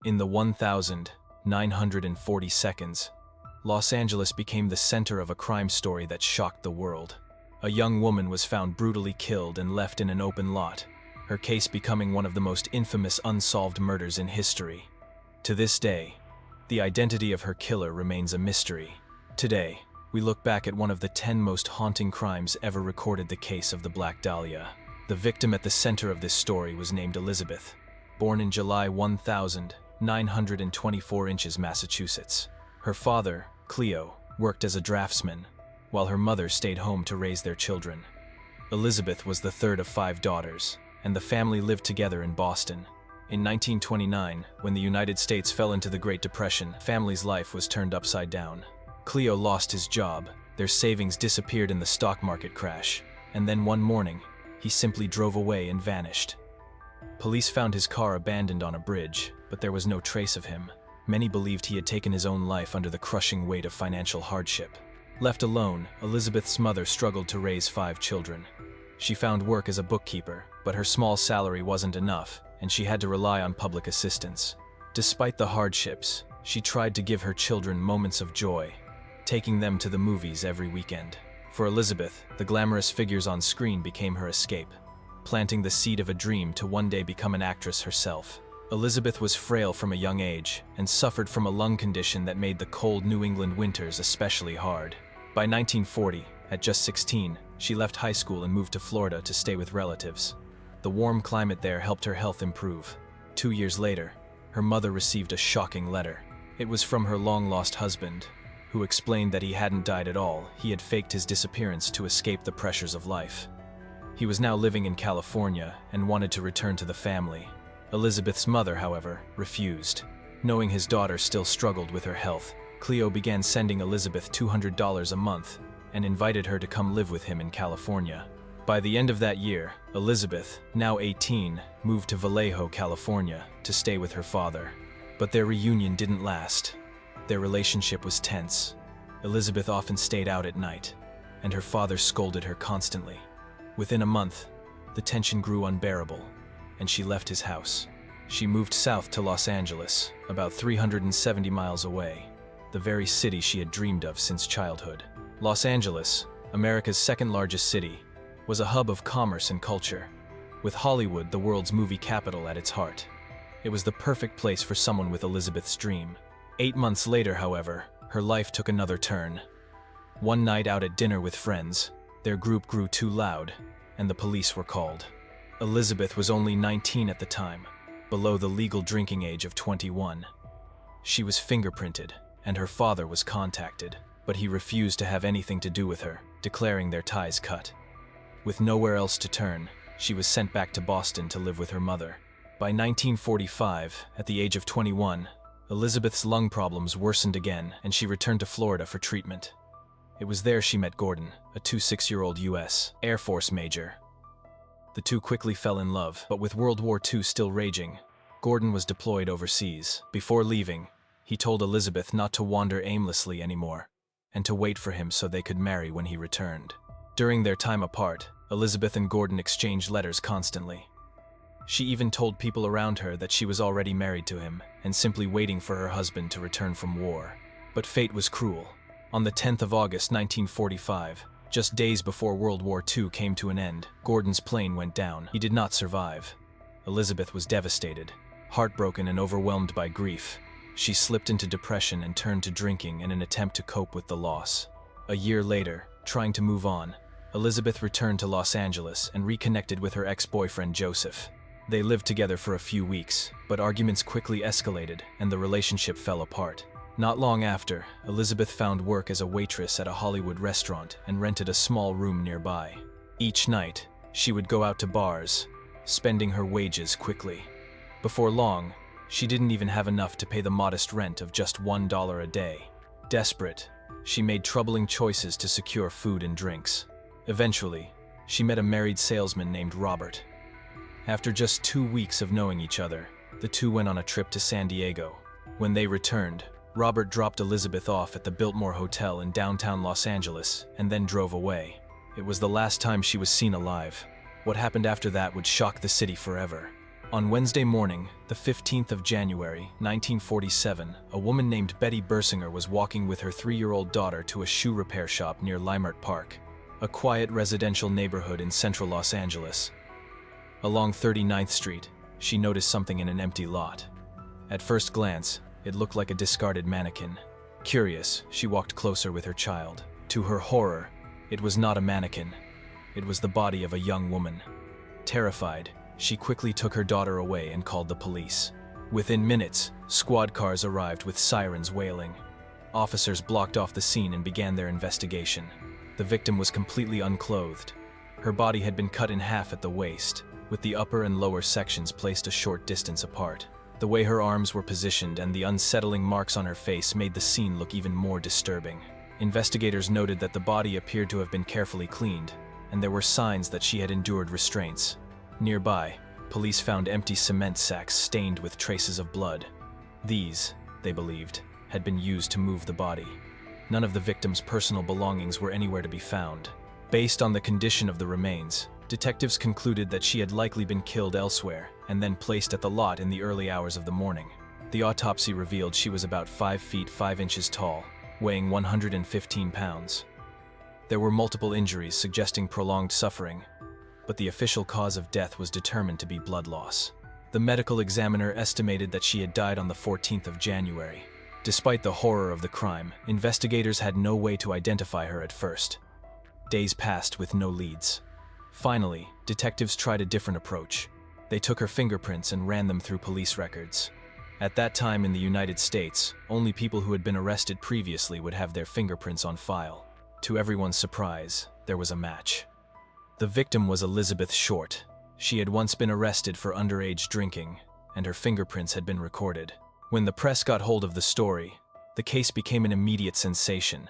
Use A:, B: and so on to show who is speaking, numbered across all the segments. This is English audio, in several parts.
A: In the 1,940 seconds, Los Angeles became the center of a crime story that shocked the world. A young woman was found brutally killed and left in an open lot, her case becoming one of the most infamous unsolved murders in history. To this day, the identity of her killer remains a mystery. Today, we look back at one of the 10 most haunting crimes ever recorded, the case of the Black Dahlia. The victim at the center of this story was named Elizabeth, born in July 1924 in Massachusetts. Her father, Cleo, worked as a draftsman, while her mother stayed home to raise their children. Elizabeth was the third of 5 daughters, and the family lived together in Boston. In 1929, when the United States fell into the Great Depression, the family's life was turned upside down. Cleo lost his job, their savings disappeared in the stock market crash, and then one morning, he simply drove away and vanished. Police found his car abandoned on a bridge, but there was no trace of him. Many believed he had taken his own life under the crushing weight of financial hardship. Left alone, Elizabeth's mother struggled to raise 5 children. She found work as a bookkeeper, but her small salary wasn't enough, and she had to rely on public assistance. Despite the hardships, she tried to give her children moments of joy, taking them to the movies every weekend. For Elizabeth, the glamorous figures on screen became her escape, planting the seed of a dream to one day become an actress herself. Elizabeth was frail from a young age and suffered from a lung condition that made the cold New England winters especially hard. By 1940, at just 16, she left high school and moved to Florida to stay with relatives. The warm climate there helped her health improve. 2 years later, her mother received a shocking letter. It was from her long-lost husband, who explained that he hadn't died at all. He had faked his disappearance to escape the pressures of life. He was now living in California and wanted to return to the family. Elizabeth's mother, however, refused. Knowing his daughter still struggled with her health, Cleo began sending Elizabeth $200 a month and invited her to come live with him in California. By the end of that year, Elizabeth, now 18, moved to Vallejo, California, to stay with her father. But their reunion didn't last. Their relationship was tense. Elizabeth often stayed out at night, and her father scolded her constantly. Within a month, the tension grew unbearable, and she left his house. She moved south to Los Angeles, about 370 miles away, the very city she had dreamed of since childhood. Los Angeles, America's second-largest city, was a hub of commerce and culture, with Hollywood, the world's movie capital, at its heart. It was the perfect place for someone with Elizabeth's dream. 8 months later, however, her life took another turn. One night out at dinner with friends, their group grew too loud, and the police were called. Elizabeth was only 19 at the time, below the legal drinking age of 21. She was fingerprinted, and her father was contacted, but he refused to have anything to do with her, declaring their ties cut. With nowhere else to turn, she was sent back to Boston to live with her mother. By 1945, at the age of 21, Elizabeth's lung problems worsened again, and she returned to Florida for treatment. It was there she met Gordon, a 26-year-old U.S. Air Force major. The two quickly fell in love, but with World War II still raging, Gordon was deployed overseas. Before leaving, he told Elizabeth not to wander aimlessly anymore, and to wait for him so they could marry when he returned. During their time apart, Elizabeth and Gordon exchanged letters constantly. She even told people around her that she was already married to him and simply waiting for her husband to return from war. But fate was cruel. On the 10th of August 1945, just days before World War II came to an end, Gordon's plane went down. He did not survive. Elizabeth was devastated, heartbroken and overwhelmed by grief. She slipped into depression and turned to drinking in an attempt to cope with the loss. A year later, trying to move on, Elizabeth returned to Los Angeles and reconnected with her ex-boyfriend Joseph. They lived together for a few weeks, but arguments quickly escalated and the relationship fell apart. Not long after, Elizabeth found work as a waitress at a Hollywood restaurant and rented a small room nearby. Each night, she would go out to bars, spending her wages quickly. Before long, she didn't even have enough to pay the modest rent of just $1 a day. Desperate, she made troubling choices to secure food and drinks. Eventually, she met a married salesman named Robert. After just 2 weeks of knowing each other, the two went on a trip to San Diego. When they returned, Robert dropped Elizabeth off at the Biltmore Hotel in downtown Los Angeles and then drove away. It was the last time she was seen alive. What happened after that would shock the city forever. On Wednesday morning, the 15th of January, 1947, a woman named Betty Bersinger was walking with her 3-year-old daughter to a shoe repair shop near Limert Park, a quiet residential neighborhood in central Los Angeles. Along 39th Street, she noticed something in an empty lot. At first glance, it looked like a discarded mannequin. Curious, she walked closer with her child. To her horror, it was not a mannequin. It was the body of a young woman. Terrified, she quickly took her daughter away and called the police. Within minutes, squad cars arrived with sirens wailing. Officers blocked off the scene and began their investigation. The victim was completely unclothed. Her body had been cut in half at the waist, with the upper and lower sections placed a short distance apart. The way her arms were positioned and the unsettling marks on her face made the scene look even more disturbing. Investigators noted that the body appeared to have been carefully cleaned, and there were signs that she had endured restraints. Nearby, police found empty cement sacks stained with traces of blood. These, they believed, had been used to move the body. None of the victim's personal belongings were anywhere to be found. Based on the condition of the remains, detectives concluded that she had likely been killed elsewhere and then placed at the lot in the early hours of the morning. The autopsy revealed she was about 5 feet 5 inches tall, weighing 115 pounds. There were multiple injuries suggesting prolonged suffering, but the official cause of death was determined to be blood loss. The medical examiner estimated that she had died on the 14th of January. Despite the horror of the crime, investigators had no way to identify her at first. Days passed with no leads. Finally, detectives tried a different approach. They took her fingerprints and ran them through police records. At that time in the United States, only people who had been arrested previously would have their fingerprints on file. To everyone's surprise, there was a match. The victim was Elizabeth Short. She had once been arrested for underage drinking, and her fingerprints had been recorded. When the press got hold of the story, the case became an immediate sensation.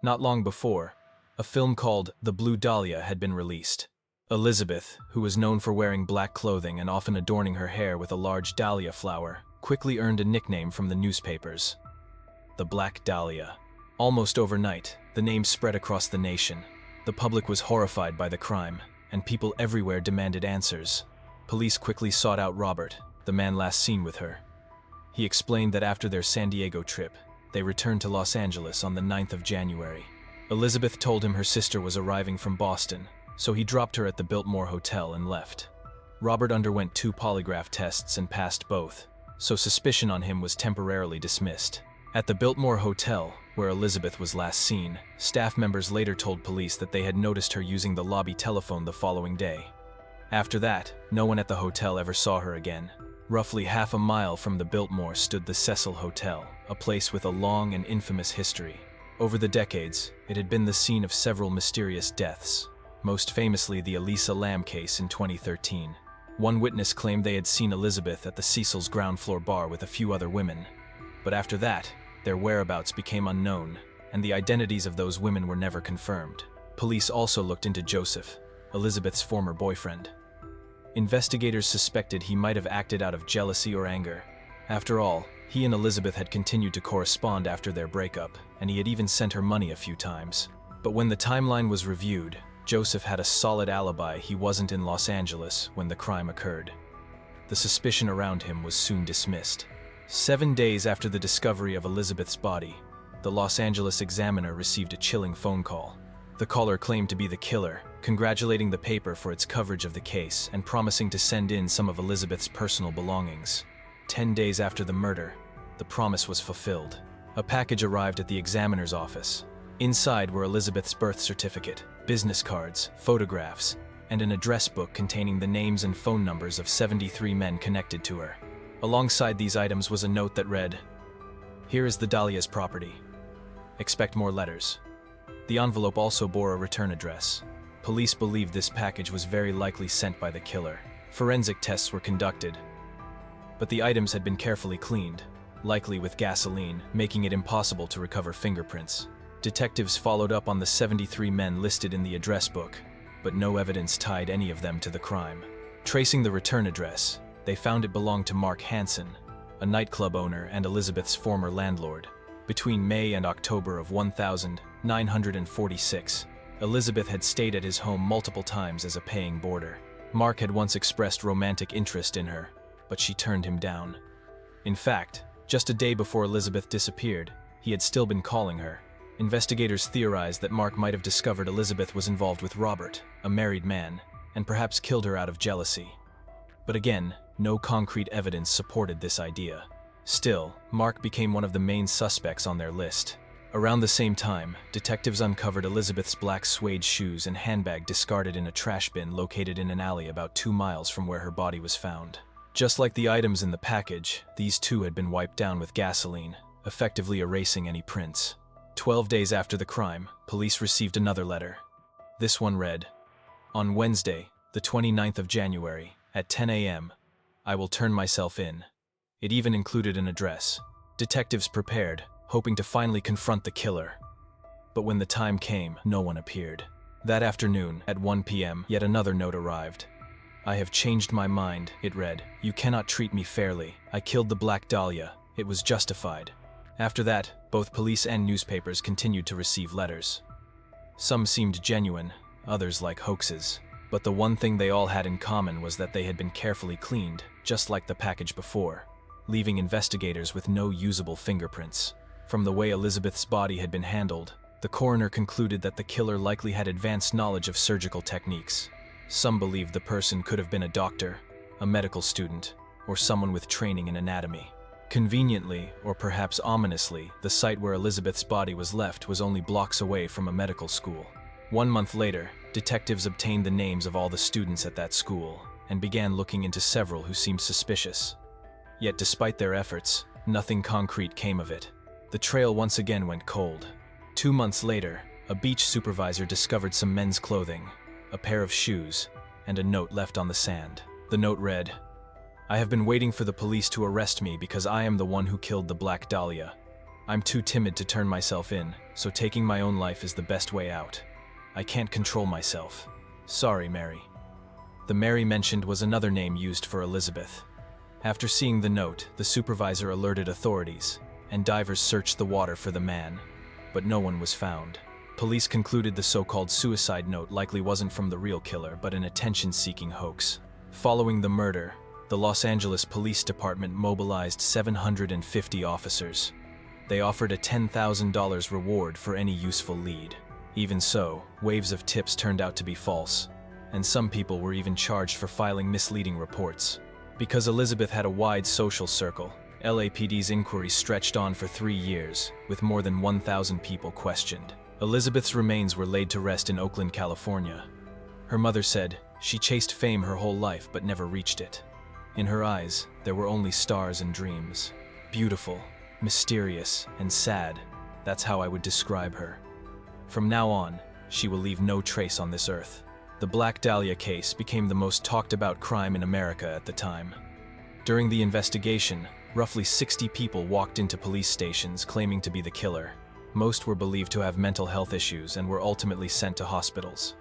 A: Not long before, a film called The Blue Dahlia had been released. Elizabeth, who was known for wearing black clothing and often adorning her hair with a large dahlia flower, quickly earned a nickname from the newspapers: the Black Dahlia. Almost overnight, the name spread across the nation. The public was horrified by the crime, and people everywhere demanded answers. Police quickly sought out Robert, the man last seen with her. He explained that after their San Diego trip, they returned to Los Angeles on the 9th of January. Elizabeth told him her sister was arriving from Boston, so he dropped her at the Biltmore Hotel and left. Robert underwent 2 polygraph tests and passed both, so suspicion on him was temporarily dismissed. At the Biltmore Hotel, where Elizabeth was last seen, staff members later told police that they had noticed her using the lobby telephone the following day. After that, no one at the hotel ever saw her again. Roughly half a mile from the Biltmore stood the Cecil Hotel, a place with a long and infamous history. Over the decades, it had been the scene of several mysterious deaths, most famously the Elisa Lam case in 2013. One witness claimed they had seen Elizabeth at the Cecil's ground floor bar with a few other women. But after that, their whereabouts became unknown, and the identities of those women were never confirmed. Police also looked into Joseph, Elizabeth's former boyfriend. Investigators suspected he might have acted out of jealousy or anger. After all, he and Elizabeth had continued to correspond after their breakup, and he had even sent her money a few times. But when the timeline was reviewed, Joseph had a solid alibi he wasn't in Los Angeles when the crime occurred. The suspicion around him was soon dismissed. 7 days after the discovery of Elizabeth's body, the Los Angeles Examiner received a chilling phone call. The caller claimed to be the killer, congratulating the paper for its coverage of the case and promising to send in some of Elizabeth's personal belongings. 10 days after the murder, the promise was fulfilled. A package arrived at the Examiner's office. Inside were Elizabeth's birth certificate, business cards, photographs, and an address book containing the names and phone numbers of 73 men connected to her. Alongside these items was a note that read, "Here is the Dahlia's property. Expect more letters." The envelope also bore a return address. Police believed this package was very likely sent by the killer. Forensic tests were conducted, but the items had been carefully cleaned, likely with gasoline, making it impossible to recover fingerprints. Detectives followed up on the 73 men listed in the address book, but no evidence tied any of them to the crime. Tracing the return address, they found it belonged to Mark Hansen, a nightclub owner and Elizabeth's former landlord. Between May and October of 1946, Elizabeth had stayed at his home multiple times as a paying boarder. Mark had once expressed romantic interest in her, but she turned him down. In fact, just a day before Elizabeth disappeared, he had still been calling her. Investigators theorized that Mark might have discovered Elizabeth was involved with Robert, a married man, and perhaps killed her out of jealousy. But again, no concrete evidence supported this idea. Still, Mark became one of the main suspects on their list. Around the same time, detectives uncovered Elizabeth's black suede shoes and handbag discarded in a trash bin located in an alley about 2 miles from where her body was found. Just like the items in the package, these too had been wiped down with gasoline, effectively erasing any prints. 12 days after the crime, police received another letter. This one read, "On Wednesday, the 29th of January, at 10 a.m., I will turn myself in." It even included an address. Detectives prepared, hoping to finally confront the killer. But when the time came, no one appeared. That afternoon, at 1 p.m., yet another note arrived. "I have changed my mind," it read. "You cannot treat me fairly. I killed the Black Dahlia. It was justified." After that, both police and newspapers continued to receive letters. Some seemed genuine, others like hoaxes. But the one thing they all had in common was that they had been carefully cleaned, just like the package before, leaving investigators with no usable fingerprints. From the way Elizabeth's body had been handled, the coroner concluded that the killer likely had advanced knowledge of surgical techniques. Some believed the person could have been a doctor, a medical student, or someone with training in anatomy. Conveniently, or perhaps ominously, the site where Elizabeth's body was left was only blocks away from a medical school. 1 month later, detectives obtained the names of all the students at that school and began looking into several who seemed suspicious. Yet despite their efforts, nothing concrete came of it. The trail once again went cold. 2 months later, a beach supervisor discovered some men's clothing, a pair of shoes, and a note left on the sand. The note read, "I have been waiting for the police to arrest me because I am the one who killed the Black Dahlia. I'm too timid to turn myself in, so taking my own life is the best way out. I can't control myself. Sorry, Mary." The Mary mentioned was another name used for Elizabeth. After seeing the note, the supervisor alerted authorities, and divers searched the water for the man, but no one was found. Police concluded the so-called suicide note likely wasn't from the real killer, but an attention-seeking hoax. Following the murder, the Los Angeles Police Department mobilized 750 officers. They offered a $10,000 reward for any useful lead. Even so, waves of tips turned out to be false, and some people were even charged for filing misleading reports. Because Elizabeth had a wide social circle, LAPD's inquiry stretched on for 3 years, with more than 1,000 people questioned. Elizabeth's remains were laid to rest in Oakland, California. Her mother said she chased fame her whole life but never reached it. In her eyes, there were only stars and dreams. Beautiful, mysterious, and sad. That's how I would describe her. From now on, she will leave no trace on this earth. The Black Dahlia case became the most talked about crime in America at the time. During the investigation, roughly 60 people walked into police stations claiming to be the killer. Most were believed to have mental health issues and were ultimately sent to hospitals.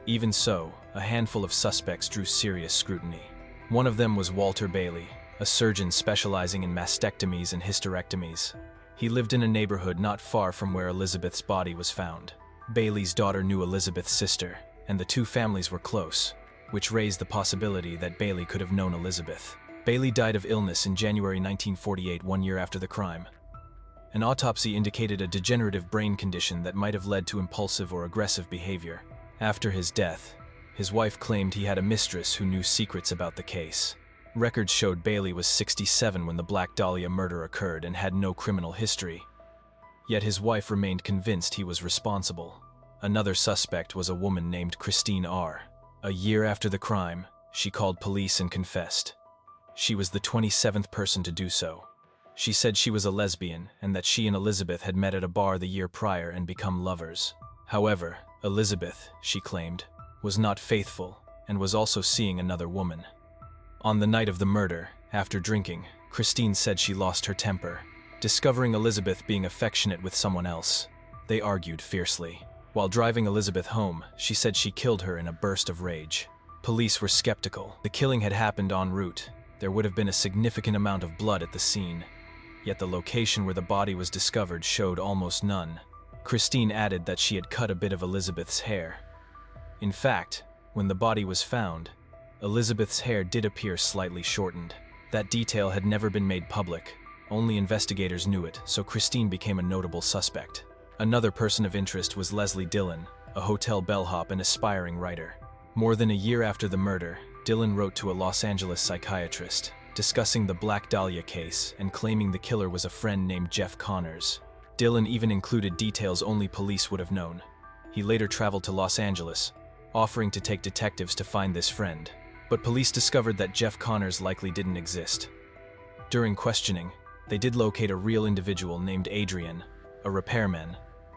A: Even so, a handful of suspects drew serious scrutiny. One of them was Walter Bailey, a surgeon specializing in mastectomies and hysterectomies. He lived in a neighborhood not far from where Elizabeth's body was found. Bailey's daughter knew Elizabeth's sister, and the two families were close, which raised the possibility that Bailey could have known Elizabeth. Bailey died of illness in January 1948, 1 year after the crime. An autopsy indicated a degenerative brain condition that might have led to impulsive or aggressive behavior. After his death, his wife claimed he had a mistress who knew secrets about the case. Records showed Bailey was 67 when the Black Dahlia murder occurred and had no criminal history. Yet his wife remained convinced he was responsible. Another suspect was a woman named Christine R. A year after the crime, she called police and confessed. She was the 27th person to do so. She said she was a lesbian and that she and Elizabeth had met at a bar the year prior and become lovers. However, Elizabeth, she claimed, was not faithful and was also seeing another woman. On the night of the murder, after drinking, Christine said she lost her temper, discovering Elizabeth being affectionate with someone else. They argued fiercely. While driving Elizabeth home, she said she killed her in a burst of rage. Police were skeptical. The killing had happened en route. There would have been a significant amount of blood at the scene. Yet the location where the body was discovered showed almost none. Christine added that she had cut a bit of Elizabeth's hair. In fact, when the body was found, Elizabeth's hair did appear slightly shortened. That detail had never been made public. Only investigators knew it, so Christine became a notable suspect. Another person of interest was Leslie Dillon, a hotel bellhop and aspiring writer. More than a year after the murder, Dillon wrote to a Los Angeles psychiatrist, discussing the Black Dahlia case and claiming the killer was a friend named Jeff Connors. Dillon even included details only police would have known. He later traveled to Los Angeles, offering to take detectives to find this friend. But police discovered that Jeff Connors likely didn't exist. During questioning, they did locate a real individual named Adrian, a repairman,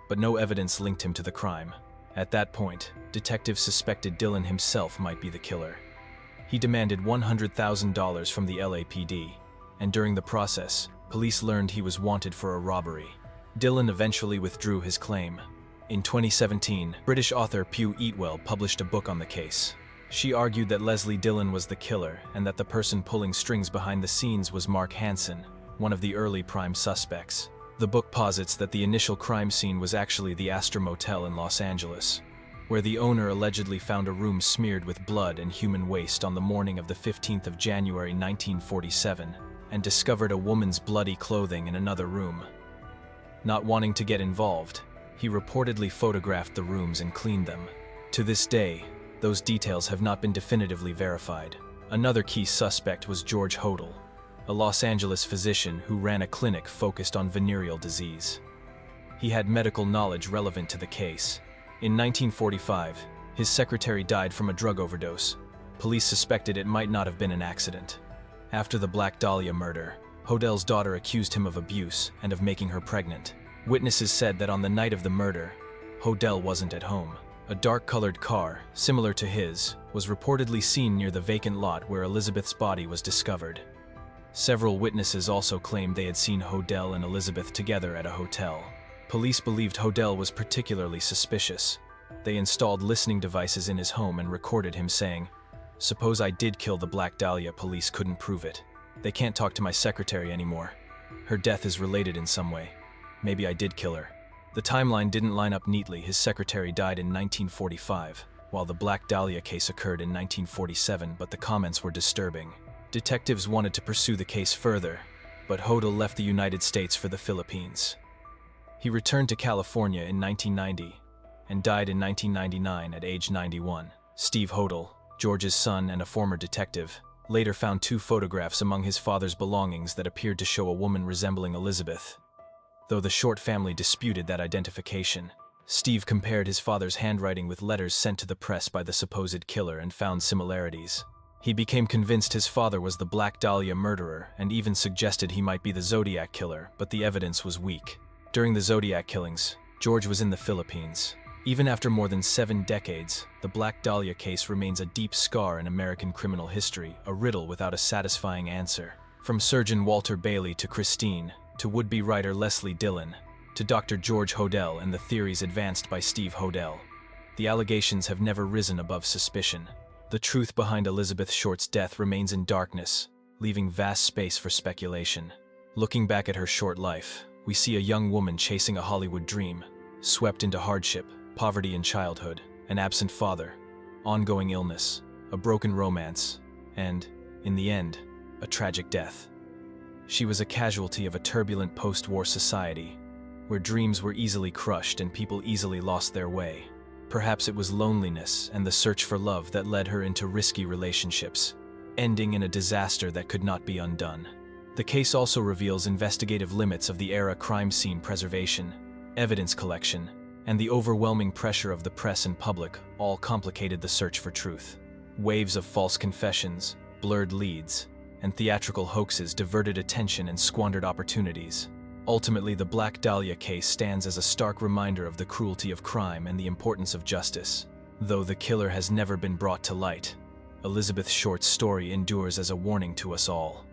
A: but no evidence linked him to the crime. At that point, detectives suspected Dillon himself might be the killer. He demanded $100,000 from the LAPD, and during the process, police learned he was wanted for a robbery. Dillon eventually withdrew his claim. In 2017, British author Pugh Eatwell published a book on the case. She argued that Leslie Dillon was the killer and that the person pulling strings behind the scenes was Mark Hansen, one of the early prime suspects. The book posits that the initial crime scene was actually the Astor Motel in Los Angeles, where the owner allegedly found a room smeared with blood and human waste on the morning of the 15th of January 1947, and discovered a woman's bloody clothing in another room. Not wanting to get involved, he reportedly photographed the rooms and cleaned them. To this day, those details have not been definitively verified. Another key suspect was George Hodel, a Los Angeles physician who ran a clinic focused on venereal disease. He had medical knowledge relevant to the case. In 1945, his secretary died from a drug overdose. Police suspected it might not have been an accident. After the Black Dahlia murder, Hodel's daughter accused him of abuse and of making her pregnant. Witnesses said that on the night of the murder, Hodel wasn't at home. A dark-colored car, similar to his, was reportedly seen near the vacant lot where Elizabeth's body was discovered. Several witnesses also claimed they had seen Hodel and Elizabeth together at a hotel. Police believed Hodel was particularly suspicious. They installed listening devices in his home and recorded him saying, "Suppose I did kill the Black Dahlia, police couldn't prove it. They can't talk to my secretary anymore. Her death is related in some way. Maybe I did kill her." The timeline didn't line up neatly. His secretary died in 1945, while the Black Dahlia case occurred in 1947, but the comments were disturbing. Detectives wanted to pursue the case further, but Hodel left the United States for the Philippines. He returned to California in 1990 and died in 1999 at age 91. Steve Hodel, George's son and a former detective, later found 2 photographs among his father's belongings that appeared to show a woman resembling Elizabeth. Though the Short family disputed that identification, Steve compared his father's handwriting with letters sent to the press by the supposed killer and found similarities. He became convinced his father was the Black Dahlia murderer and even suggested he might be the Zodiac killer, but the evidence was weak. During the Zodiac killings, George was in the Philippines. Even after more than 7 decades, the Black Dahlia case remains a deep scar in American criminal history, a riddle without a satisfying answer. From surgeon Walter Bailey to Christine, to would-be writer Leslie Dillon, to Dr. George Hodel and the theories advanced by Steve Hodel, the allegations have never risen above suspicion. The truth behind Elizabeth Short's death remains in darkness, leaving vast space for speculation. Looking back at her short life, we see a young woman chasing a Hollywood dream, swept into hardship, poverty in childhood, an absent father, ongoing illness, a broken romance, and, in the end, a tragic death. She was a casualty of a turbulent post-war society, where dreams were easily crushed and people easily lost their way. Perhaps it was loneliness and the search for love that led her into risky relationships, ending in a disaster that could not be undone. The case also reveals investigative limits of the era: crime scene preservation, evidence collection, and the overwhelming pressure of the press and public all complicated the search for truth. Waves of false confessions, blurred leads, and theatrical hoaxes diverted attention and squandered opportunities. Ultimately, the Black Dahlia case stands as a stark reminder of the cruelty of crime and the importance of justice. Though the killer has never been brought to light, Elizabeth Short's story endures as a warning to us all.